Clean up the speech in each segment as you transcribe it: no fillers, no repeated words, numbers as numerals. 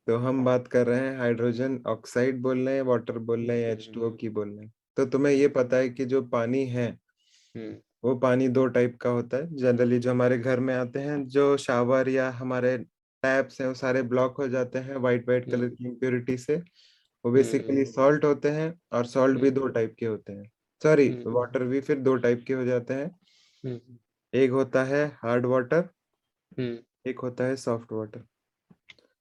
तो हम बात कर रहे हैं हाइड्रोजन ऑक्साइड बोल रहे हैं, वाटर बोल रहे हैं, H2O की बोल रहे हैं। तो तुम्हें ये पता है कि जो पानी है हम्म वो पानी दो टाइप का होता है जनरली, जो हमारे घर में आते हैं, जो शावर या हमारे टैप्स हैं वो सारे ब्लॉक हो जाते हैं वाइट वाइट कलर हम्म की इम्प्योरिटी से। वो हम्म बेसिकली सॉल्ट होते हैं, और सॉल्ट भी हम्म दो टाइप के होते हैं। सॉरी, हम्म वाटर भी फिर दो टाइप के हो जाते हैं। हम्म एक होता है हार्ड वाटर, हम्म एक होता है सॉफ्ट वाटर।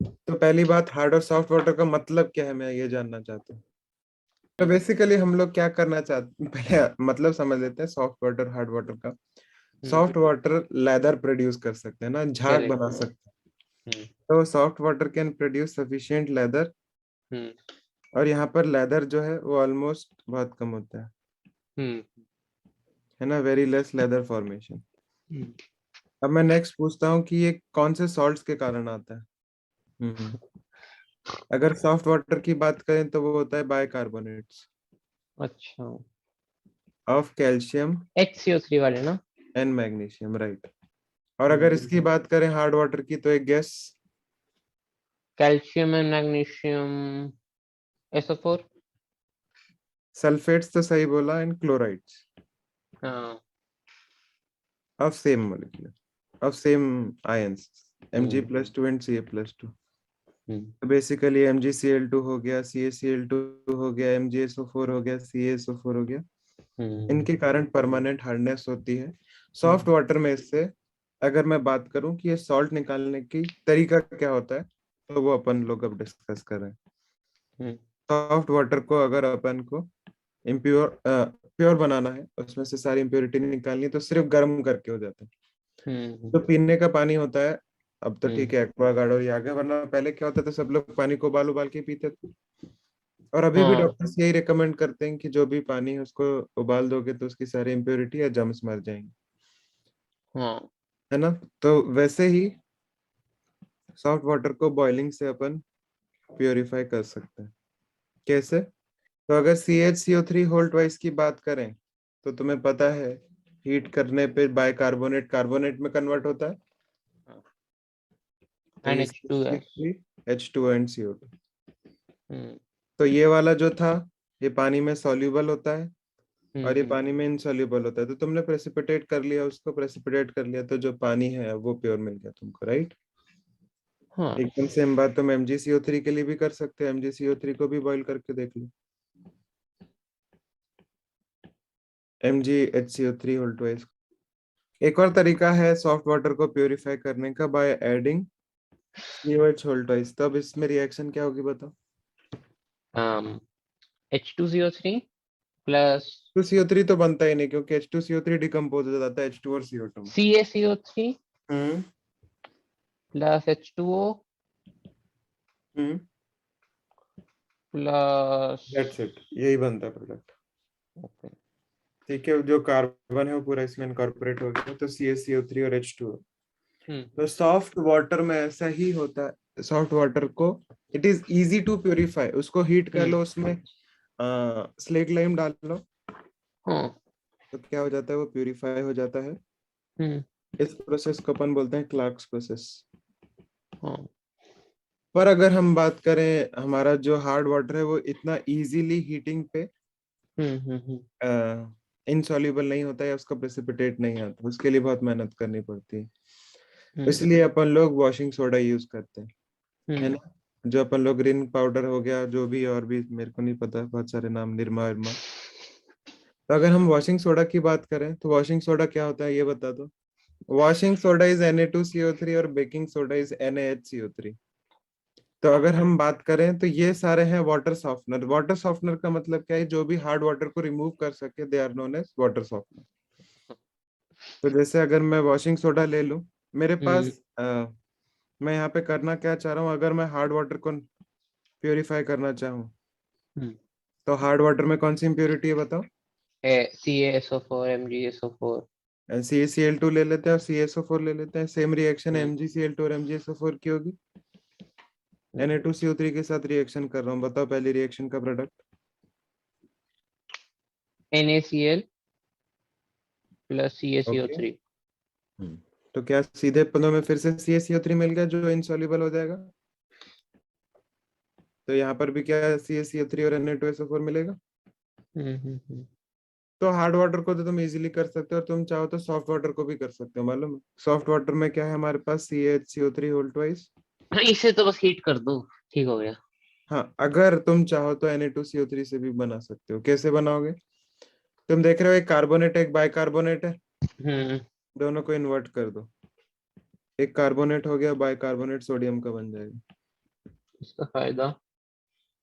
तो पहली बात, हार्ड और सॉफ्ट वाटर का मतलब क्या है, मैं ये जानना चाहता हूँ। तो बेसिकली हम लोग क्या करना चाहते हैं, पहले मतलब समझ लेते हैं सॉफ्ट वाटर हार्ड वाटर का। हम्म सॉफ्ट वाटर लेदर प्रोड्यूस कर सकते हैं ना, झाग करेक्ट। बना सकते हैं। हम्म तो soft water can produce sufficient lather, हम्म और यहाँ पर लेदर जो है वो ऑलमोस्ट बहुत कम होता हम्म है ना, वेरी लेस लेदर फॉर्मेशन। हम्म अब मैं नेक्स्ट पूछता हूँ कि ये कौन से सॉल्ट्स के कारण आता है। अगर सॉफ्ट वाटर की बात करें तो वो होता है बाइकार्बोनेट्स अच्छा, ऑफ कैल्शियम HCO3 वाले ना? And magnesium, right. और अगर हम्म इसकी बात करें हार्ड वाटर की, तो एक gas. Calcium and magnesium, SO4। Sulphates तो सही बोला, एंड क्लोराइड्स हाँ। Of same molecule of same ions, Mg+2 and Ca+2। हम्म तो बेसिकली MgCl2 हो गया, CaCl2 हो गया, MgSO4 हो गया, CaSO4 हो गया। हम्म इनके कारण परमानेंट हार्डनेस होती है सॉफ्ट हम्म वाटर में। इससे अगर मैं बात करूं कि ये सॉल्ट निकालने की तरीका क्या होता है, तो वो अपन लोग अब डिस्कस कर रहे हैं। हम्म सॉफ्ट वाटर को अगर अपन को इम्प्योर प्योर बनाना है, उसमें से सारी इम्प्योरिटी निकालनी है, तो सिर्फ गर्म करके हो जाता है। हम्म जो पीने का पानी होता है, अब तो ठीक हम्म है एक्वागार्ड और ये आ गया, वरना पहले क्या होता था, सब लोग पानी को उबाल उबाल के पीते थे। और अभी भी हाँ डॉक्टर्स यही रिकमेंड करते हैं कि जो भी पानी है उसको उबाल दोगे तो उसकी सारी इम्प्योरिटी या जर्म्स मर जाएंगे, हाँ। है ना। तो वैसे ही सॉफ्ट वाटर को बॉइलिंग से अपन प्योरीफाई कर सकते हैं। कैसे? तो अगर CH CO3 होल ट्वाइस की बात करें, तो तुम्हें पता है हीट करने पे बाइकार्बोनेट कार्बोनेट में कन्वर्ट होता है। तो एंड ये H2S। CH3 H2 and CO2। हम्म तो ये वाला जो था, ये पानी में सॉल्यूबल होता है, और ये हम्म पानी में इनसॉल्यूबल होता है। तो तुमने प्रेसिपिटेट कर लिया, उसको प्रेसिपिटेट कर लिया, तो जो पानी है वो प्योर मिल गया तुमको, राइट। हाँ। एकदम सेम बात तुम MgCO3 के लिए भी कर सकते हो, MgCO3 को भी बॉईल करके देख लो। MgHCO3 whole twice. एक और तरीका है सॉफ्ट वाटर को प्योरीफाई करने का, by adding COH whole twice. तब इसमें रिएक्शन क्या होगी बताओ। H2CO3 प्लस 2CO3 तो बनता ही नहीं, क्योंकि H2CO3 डिकम्पोज हो जाता है H2 और CO2 में। CaCO3 hmm plus H2O hmm plus. That's it, यही बनता है प्रोडक्ट। ओके। ठीक है, जो कार्बन है वो पूरा इसमें इनकॉर्पोरेट हो गया, तो CaCO3 और H2O। हम्म तो सॉफ्ट वाटर में ऐसा ही होता है, सॉफ्ट वाटर को it is easy to purify. उसको हीट कर हम्म लो, उसमें स्लेट लाइम डाल लो, हाँ। तो क्या हो जाता है, वो प्योरीफाई हो जाता है। हम्म इस प्रोसेस को अपन बोलते हैं क्लार्क्स प्रोसेस। हाँ। पर अगर हम बात करें, हमारा जो हार्ड वाटर है वो इतना इजीली हीटिंग पे हम्म इनसॉल्युबल नहीं होता है, या उसका प्रेसिपिटेट नहीं आता, उसके लिए बहुत मेहनत करनी पड़ती है। हम्म इसलिए अपन लोग वॉशिंग सोडा यूज करते हैं, है हम्म ना। जो अपन लोग रिन पाउडर हो गया, जो भी और भी मेरे को नहीं पता, बहुत सारे नाम, निरमा विरमा। तो अगर हम वॉशिंग सोडा की बात करें, तो वॉशिंग सोडा क्या होता है ये बता दो। वॉशिंग सोडा इज Na2CO3 और बेकिंग सोडा इज NaHCO3। तो अगर हम बात करें, तो ये सारे हैं वाटर सॉफ्टनर। वाटर सॉफ्टनर का मतलब क्या है, जो भी हार्ड वाटर को रिमूव कर सके, they are known as water softener. तो जैसे अगर मैं वॉशिंग सोडा ले लूं, मेरे हम्म पास मैं यहाँ पे करना क्या चाह रहा हूँ, अगर मैं हार्ड वाटर को प्योरीफाई करना चाहूँ, हम्म तो हार्ड वाटर में कौन सी इम्प्योरिटी है बताओ। CaSO4 MgSO4। CaCl2 ले लेते हैं और CaSO4 ले लेते हैं, सेम रिएक्शन हम्म MgCl2 और MgSO4 की होगी। हम्म Na2CO3 के साथ रिएक्शन कर रहा हूँ, बताओ पहली रिएक्शन का product. NaCl plus okay. CaCO3। तो क्या सीधे पदों में फिर से CaCO3 मिल गया जो इनसॉल्युबल हो जाएगा? तो यहाँ पर भी क्या CaCO3 और Na2SO4 मिलेगा। तो हार्ड वाटर को तो तुम इजीली कर सकते हो, और तुम चाहो तो सॉफ्ट वाटर को भी कर सकते हो। मालूम है सॉफ्ट वाटर में क्या है हमारे पास? CaHCO3 whole twice. हाँ, इसे तो बस हीट कर दो, ठीक हो गया। हाँ, अगर तुम चाहो तो Na2CO3 से भी बना सकते हो। कैसे बनाओगे? तुम देख रहे हो एक कार्बोनेट है, एक बाइकार्बोनेट है, हम्म। दोनों को इन्वर्ट कर दो, एक कार्बोनेट हो गया, बाइकार्बोनेट सोडियम का बन जाएगा। इसका फायदा?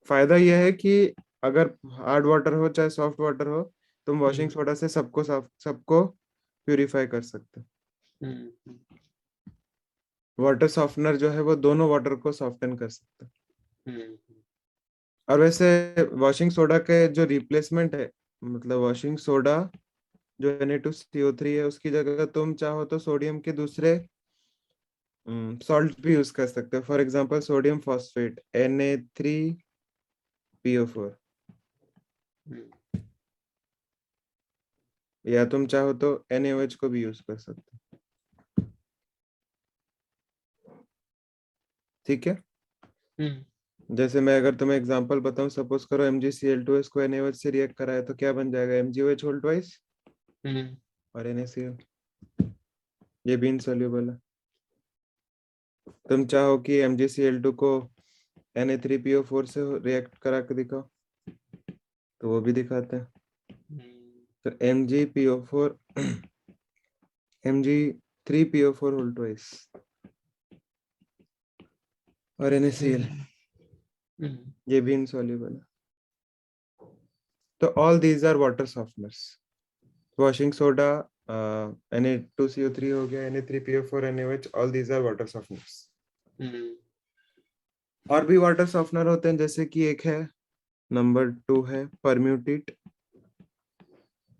फायदा यह है कि अगर हार्ड वाटर हो चाहे सॉफ्ट वाटर हो, तुम वॉशिंग हम्म। सोडा से सबको प्यूरिफाई कर सकते हो। हम्म। वाटर सॉफ्टनर जो है वो दोनों वाटर को सॉफ्टन कर सकता है। हम्म। और वैसे वॉशिंग सोडा के जो रिप्लेसमेंट है, मतलब वॉशिंग सोडा जो Na2CO3 है, उसकी जगह तुम चाहो तो सोडियम के दूसरे सॉल्ट भी यूज कर सकते हो। For example sodium phosphate Na3PO4, हम्म। या तुम चाहो तो NaOH को भी यूज कर सकते हो। ठीक है। हम्म। जैसे मैं अगर तुम्हें एग्जांपल बताऊं, सपोज करो MgCl2 को NaOH से रिएक्ट कराए तो क्या बन जाएगा? MgOH होल ट्वाइस हम्म। और NaCl। ये भी इनसॉल्युबल है। तुम चाहो कि MgCl2 को Na3PO4 से रिएक्ट करा के दिखाओ तो वो भी दिखाते हैं। तो MgPO4 Mg3PO4 होल ट्वाइस और NaCl, हम्म। ये भी इनसॉल्युबल है। तो all these are water softeners. Washing soda, Na2CO3 हो गया, Na3PO4, NaOH, all these are water softeners. हम्म। और भी वाटर सॉफ्टनर होते हैं, जैसे कि एक है, नंबर 2 है परम्यूटेट।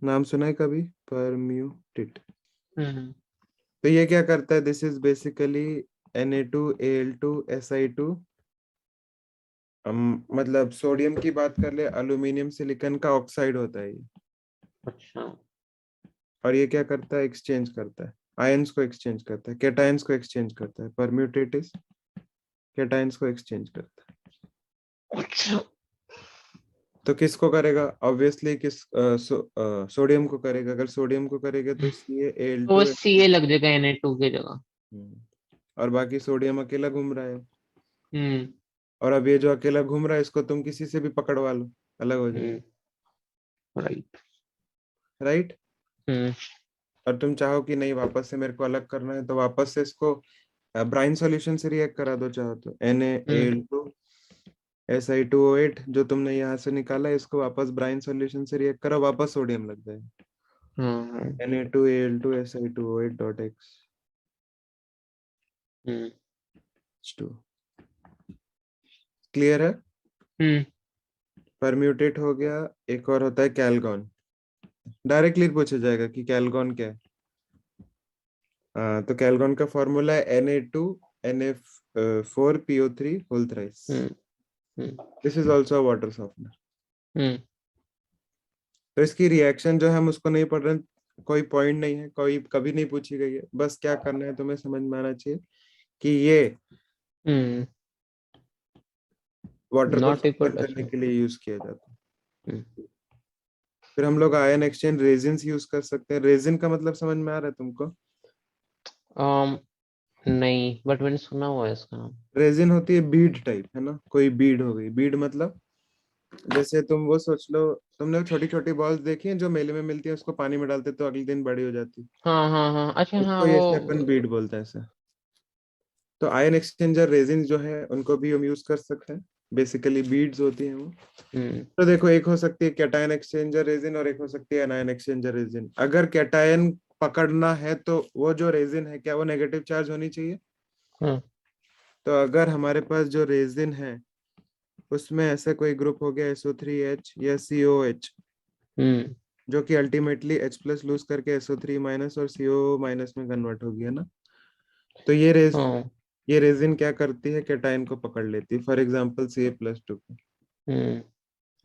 नाम सुना है कभी? परम्यूटेट। हम्म। तो ये क्या करता है? This is basically Na2Al2SI2। हम मतलब सोडियम की बात कर ले, अल्यूमिनियम सिलिकॉन का ऑक्साइड होता है ये। अच्छा। और ये क्या करता है? एक्सचेंज करता है, आयंस को एक्सचेंज करता है, कैटायंस को एक्सचेंज करता है। परम्यूटेट कैटायंस को एक्सचेंज करता है। अच्छा। तो किसको करेगा? ऑब्वियसली सोडियम को करेगा। अगर सोडियम को करेगा तो तो CaAl2। सी ए लग जाएगा Na2 की जगह। और बाकी सोडियम अकेला घूम रहा है। हम्म। और अब ये जो अकेला घूम रहा है, इसको तुम किसी से भी पकड़वा लो, अलग हो जाएगा। हम्म। राइट। राइट। हम्म। और तुम चाहो कि नहीं, वापस से मेरे को अलग करना है, तो वापस से इसको ब्राइन सॉल्यूशन से रिएक्ट करा दो चाहो तो। Na2SI2O8 जो तुमने यहाँ से निकाला है, इसको वापस ब्राइन सॉल्यूशन से रिएक्ट करो, वापस सोडियम लग जाएगा। हम्म। Na2Al2SI2O8.X हम्म। H2। क्लियर है? हम्म। परम्यूटेट हो गया। एक और होता है कैलगॉन। डायरेक्टली पूछा जाएगा कि कैलगॉन क्या है। तो कैलगॉन का फॉर्मूला है Na2NF4PO3 होल थ्राइस। हम्म। हम्म। This is also water softener. हम्म। तो इसकी रिएक्शन जो है हम उसको नहीं पढ़ रहे हैं, कोई पॉइंट नहीं है, कोई कभी नहीं पूछी गई है। बस क्या करना है तुम्हें समझ में आना चाहिए कि ये हम्म। वाटर को नॉट इक्वल। सॉफ्टन करने अच्छा। के लिए यूज किया जाता है। हम्म। फिर हम लोग आयन एक्सचेंज रेजिन्स यूज कर सकते हैं। रेजिन का मतलब समझ में आ रहा है तुमको? um, नहीं, बट मैंने सुना हुआ है इसका नाम। रेजिन होती है बीड टाइप, है ना? कोई बीड हो गई। बीड मतलब जैसे तुम वो सोच लो, तुमने छोटी छोटी बॉल्स देखी हैं जो मेले में मिलती है, उसको पानी में डालते तो अगले दिन बड़ी हो जाती, हाँ हाँ हाँ, अच्छा हाँ उसको वो। ये से अपन बीड बोलते हैं ऐसे। तो आयन एक्सचेंजर रेजिन जो है उनको भी हम यूज कर सकते हैं। बेसिकली बीड्स होती हैं वो। हम्म। तो देखो, एक हो सकती है कैटायन एक्सचेंजर रेजिन और एक हो सकती है एनायन एक्सचेंजर रेजिन। अगर कैटायन पकड़ना है तो वो जो रेजिन है, क्या वो नेगेटिव चार्ज होनी चाहिए? हाँ। तो अगर हमारे पास जो रेजिन है उसमें ऐसा कोई ग्रुप हो गया SO3H या COH, हम्म। जो कि अल्टीमेटली H+ लूज करके SO3- और CO- में कन्वर्ट होगी, है ना? तो हाँ। ये रेजिन क्या करती है? कैटायन को पकड़ लेती है। फॉर एग्जांपल Ca+2 को, हम्म।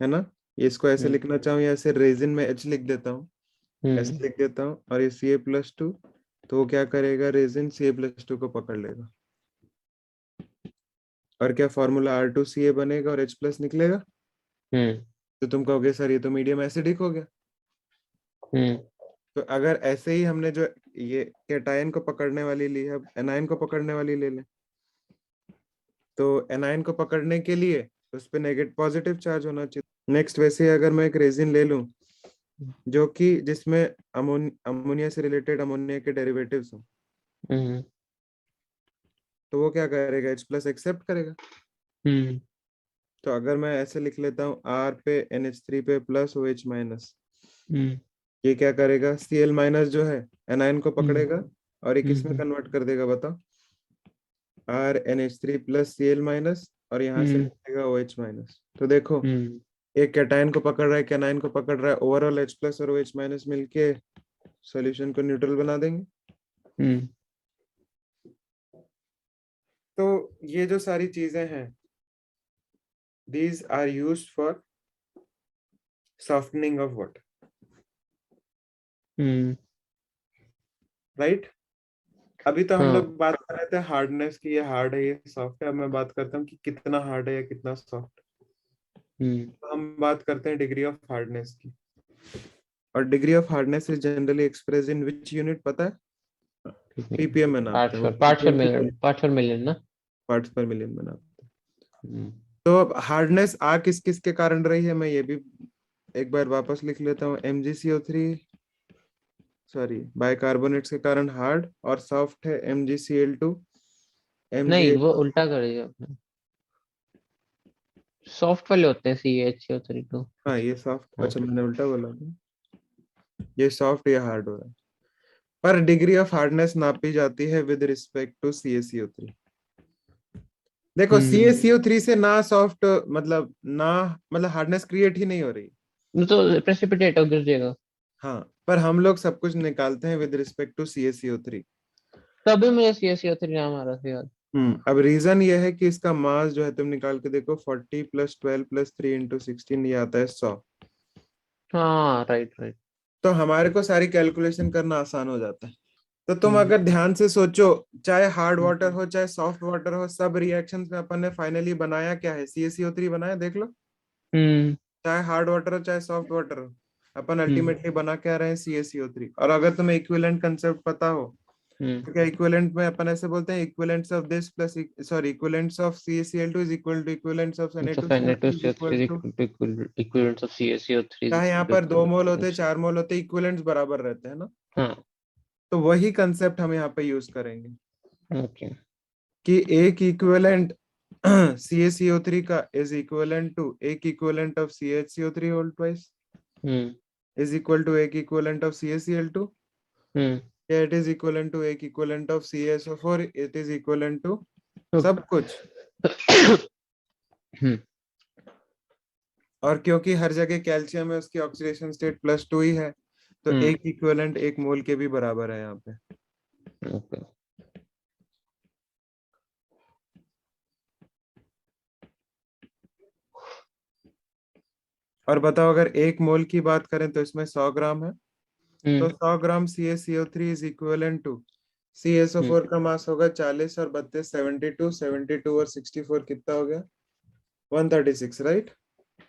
है ना? ये इसको ऐसे हम्म। लिखना चाहूँ या ऐसे रेजिन में H लिख देता हूँ, हम्म। ऐसे लिख देता हूँ, और ये Ca+2, तो वो क्या करेगा, रेजिन Ca+2 को पकड़ लेगा, और क्या फॉर्मूला R2Ca बनेगा और H+ निकलेगा। हम्म तो तुम कहोगे सर ये तो मीडियम एसिडिक हो गया। हम्म तो अगर ऐसे ही हमने जो ये कैटायन को पकड़ने वाली ली है, अब एनायन को पकड़ने वाली ले लें। तो एनायन को पकड़ने के लिए उस पे नेगेटिव पॉजिटिव चार्ज होना चाहिए। नेक्स्ट, वैसे ही अगर मैं एक रेजिन ले लूं जो कि जिसमें अमोनिया से रिलेटेड अमोनिया के डेरिवेटिव्स हो, हम्म तो वो क्या करेगा, H+ एक्सेप्ट करेगा। हम्म तो अगर मैं ऐसे लिख लेता हूँ, R पे NH3 पे प्लस OH-, हम्म ये क्या करेगा, Cl- जो है एनायन को हम्म पकड़ेगा और ये किस में हम्म कन्वर्ट कर देगा बताओ, RNH3 प्लस Cl-, और यहाँ से हम्म निकलेगा OH-। तो देखो, हम्म एक कैटायन को पकड़ रहा है, कैनायन को पकड़ रहा है, ओवरऑल H+ और OH- मिलके सॉल्यूशन को न्यूट्रल बना देंगे। हम्म तो ये जो सारी चीजें हैं, these are used for softening of water, hmm, right? अभी तो हम हाँ लोग बात कर रहे थे हार्डनेस की, ये हार्ड है ये सॉफ्ट है। अब मैं बात करता हूँ कि कितना हार्ड है या कितना सॉफ्ट। हम्म तो हम बात करते हैं डिग्री ऑफ हार्डनेस की। और degree of hardness is generally express in which unit पता है, पीपीएम में नापते हैं वो, पार्ट्स पर पीपीएम की मिलियन, पार्ट्स पर मिलियन ना। पार्ट्स पर मिलियन में नापते हैं। हम्म तो अब हार्डनेस आ किस किस के कारण रही है, मैं ये भी एक बार वापस लिख लेता हूँ। MgCO3, सॉरी, बाइकार्बोनेट्स के कारण हार्ड, और सॉफ्ट है MgCl2, नहीं, MgH। वो उल्टा करिए आपने। सॉफ्ट वाले होते हैं CaHO3 2। हाँ ये सॉफ्ट, हाँ। अच्छा मैंने उल्टा बोला था। ये सॉफ्ट या हार्ड हो रहा है। पर डिग्री ऑफ हार्डनेस नापी जाती है विद रिस्पेक्ट टू CaCO3। देखो हम्म CaCO3 से ना सॉफ्ट, मतलब ना, मतलब हार्डनेस क्रिएट ही नहीं हो रही। वो तो प्रेसिपिटेट हो गिर जाएगा। हाँ, पर हम लोग सब कुछ निकालते हैं विद रिस्पेक्ट टू CaCO3। तभी मुझे CaCO3 नाम आ रहा था याद। अब रीजन ये है कि इसका मास जो है, तुम निकाल के देखो, 40 + 12 + 3 × 16, ये आता है 100। हाँ राइट राइट। तो हमारे को सारी कैलकुलेशन करना आसान हो जाता है। तो तुम हम्म अगर ध्यान से सोचो, चाहे हार्ड वाटर हम्म हो चाहे सॉफ्ट वाटर हो, सब रिएक्शंस में अपन ने फाइनली बनाया क्या है, CaCO3 बनाया, देख लो। हम्म चाहे हार्ड वाटर हो चाहे सॉफ्ट वाटर हो, अपन हम्म अल्टीमेटली बना क्या रहे हैं, CaCO3। और अगर तुम्हें इक्विवेलेंट कंसेप्ट पता हो, हम्म तो क्या इक्विवेलेंट में अपन ऐसे बोलते हैं, equivalents of this plus, sorry, equivalents of CaCl2 is equal to equivalents of So Na2CO3 is Na2CO3 equal is to, equal to equivalence of CaCO3 is चाहे यहाँ equal to पर 2 मोल होते equivalence. 4 मोल होते, इक्विवेलेंट्स बराबर रहते हैं ना। हाँ तो वही कंसेप्ट हम यहाँ पे यूज करेंगे ओके। कि एक इक्विवेलेंट CaCO3 का इज इक्विवेलेंट टू एक equivalent of CaCO3 whole twice, hmm is equal to एक इक्विवेलेंट ऑफ CaCl2, हम्म या इट इज इक्विवेलेंट टू एक equivalent of CaSO4, it is equivalent to सब कुछ। हम्म और क्योंकि हर जगह कैल्शियम है, उसकी ऑक्सीडेशन स्टेट +2 ही है, तो हम्म एक इक्विवेलेंट एक मोल के भी बराबर है यहाँ पे। ओके। और बताओ, अगर एक मोल की बात करें तो इसमें 100 ग्राम है, तो hmm 100 gram CaCO3 is equivalent to, hmm CaSO4 का मास होगा 40 और 32 72, 72 और 64 कितना हो गया, 136, राइट।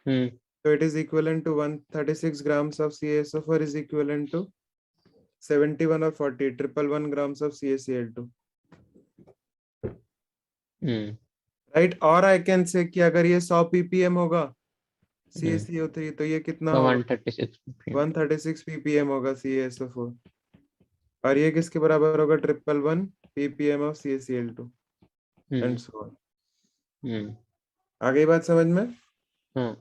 हम्म तो it is equivalent to 136 grams of CaSO4 is equivalent to 71 और 40, 111 grams of CaCl2, hmm right. और आई कैन से कि अगर ये 100 ppm होगा हम्म CaCO3, तो ये कितना तो होगा, 136 ppm। 136 ppm होगा CaSO4। और ये किसके बराबर होगा, 111 ppm of CaCl2, and hmm so on. हम्म आगे बात समझ में। हाँ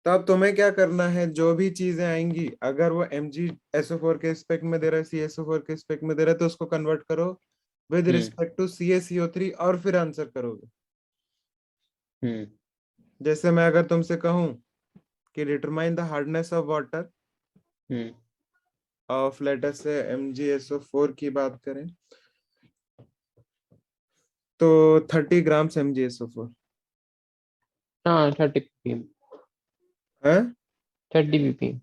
तो अब तुम्हें क्या करना है, जो भी चीजें आएंगी, अगर वो MgSO4 के स्पेक में दे रहा है, CaSO4 के स्पेक में दे रहा है, तो उसको कन्वर्ट करो with hmm respect to CaCO3 और फिर आंसर करोगे। हम्म जैसे मैं अगर तुमसे कहूं कि determine the hardness of water hmm of, let us से MgSO4 की बात करें, तो 30 ग्राम्स MgSO4 हाँ 30 ppm। है, 30 ppm।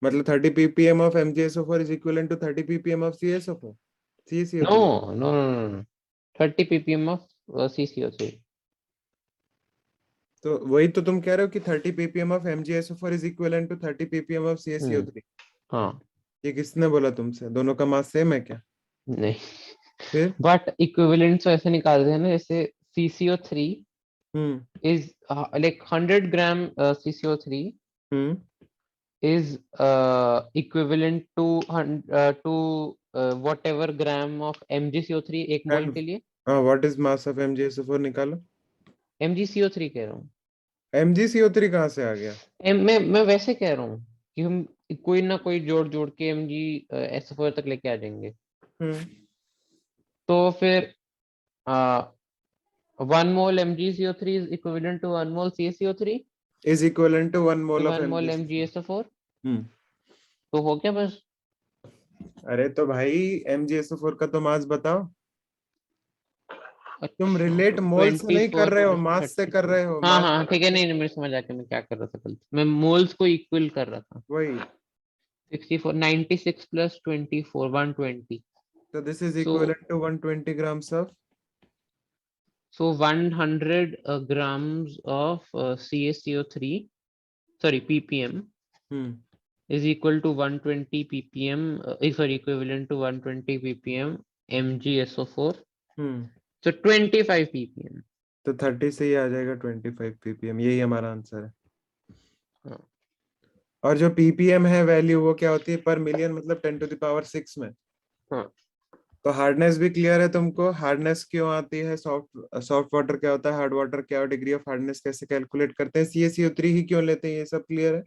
मतलब 30 ppm of MgSO4 is equivalent to 30 ppm of CSO4 CaCO3. No. 30 ppm of CCO3. तो वही तो तुम कह रहे हो कि 30 ppm of MgSO4 is equivalent to 30 ppm of CaCO3. हाँ, ये किसने बोला तुमसे? दोनों का मास सेम है क्या? नहीं, फिर बट इक्विवेलेंट तो ऐसे निकालते हैं ना, जैसे CCO3 is like 100 gram CCO3 hmm is equivalent to whatever gram of MgCO3 एक मोल एंड के लिए. What is mass of MgSO4 निकालो. MgCO3 कह रहा हूँ. MgCO3 कहाँ से आ गया? मैं वैसे कह रहा हूँ कि हम कोई ना कोई जोड़ जोड़ के MgSO4 तक लेके आ जाएंगे. हम्म तो फिर 1 mole MgCO3 is equivalent to 1 mole CaCO3 is equivalent to 1 mole of 1 mole MgSO4. MgSO4. हम्म तो हो गया बस. अरे तो भाई MgSO4 का तो मास बताओ. तुम अच्छा, रिलेट तो मोल से नहीं कर 24 रहे हो, प्लस मास से कर 32. रहे हो. हाँ मास हाँ ठीक है, नहीं नहीं, मुझे समझ आ गया मैं क्या कर रहा था कल. मैं मोल्स को इक्वल कर रहा था. वही. 64 96 प्लस 24 120. तो this is so equivalent to 120 grams of. 100 grams of CaCO3, sorry, ppm hmm is equal to 120 ppm, sorry, equivalent to 120 ppm MgSO4. Hmm So 25 ppm. तो 30 से ही आ जाएगा 25 ppm. यही हमारा आंसर है. हाँ. और जो ppm है वैल्यू, वो क्या होती है? पर मिलियन, मतलब 10⁻6 में. हाँ. तो हार्डनेस भी क्लियर है तुमको. हार्डनेस क्यों आती है? सॉफ्ट वाटर क्या होता है, हार्ड वाटर क्या, डिग्री ऑफ हार्डनेस कैसे कैलकुलेट करते हैं, CaCO3 ही क्यों लेते हैं, ये सब क्लियर है.